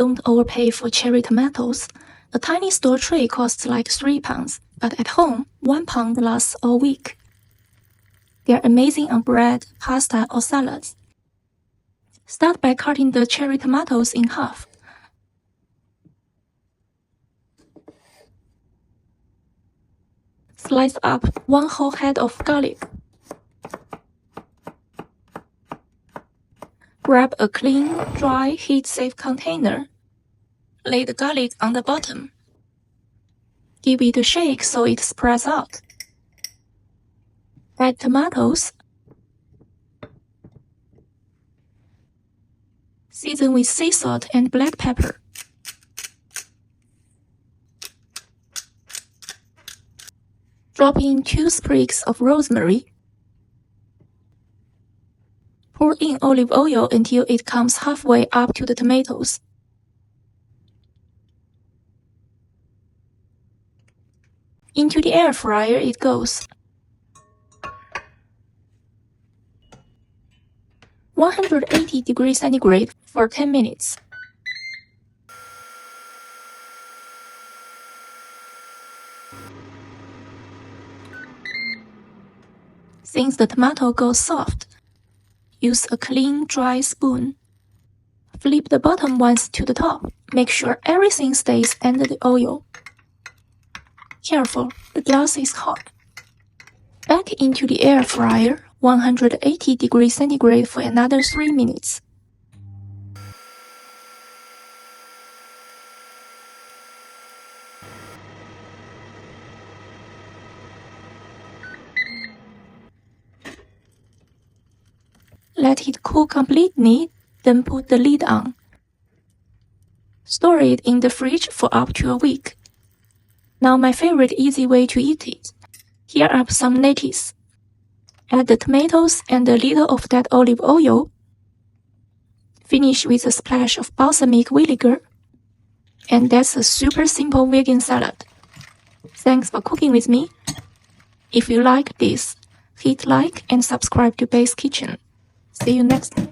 Don't overpay for cherry tomatoes. A tiny store tray costs like £3, but at home, £1 lasts all week. They're amazing on bread, pasta, or salads. Start by cutting the cherry tomatoes in half. Slice up 1 whole head of garlic. Grab a clean, dry, heat-safe container. Lay the garlic on the bottom. Give it a shake so it spreads out. Add tomatoes. Season with sea salt and black pepper. Drop in 2 sprigs of rosemary. Pour in olive oil until it comes halfway up to the tomatoes. Into the air fryer it goes. 180 degrees centigrade for 10 minutes. Since the tomato goes soft, use a clean, dry spoon. Flip the bottom once to the top. Make sure everything stays under the oil. Careful, the glass is hot. Back into the air fryer, 180 degrees centigrade for another 3 minutes. Let it cool completely, then put the lid on. Store it in the fridge for up to a week. Now my favorite easy way to eat it. Here are some lettuce. Add the tomatoes and a little of that olive oil. Finish with a splash of balsamic vinegar. And that's a super simple vegan salad. Thanks for cooking with me. If you like this, hit like and subscribe to Base Kitchen. See you next time.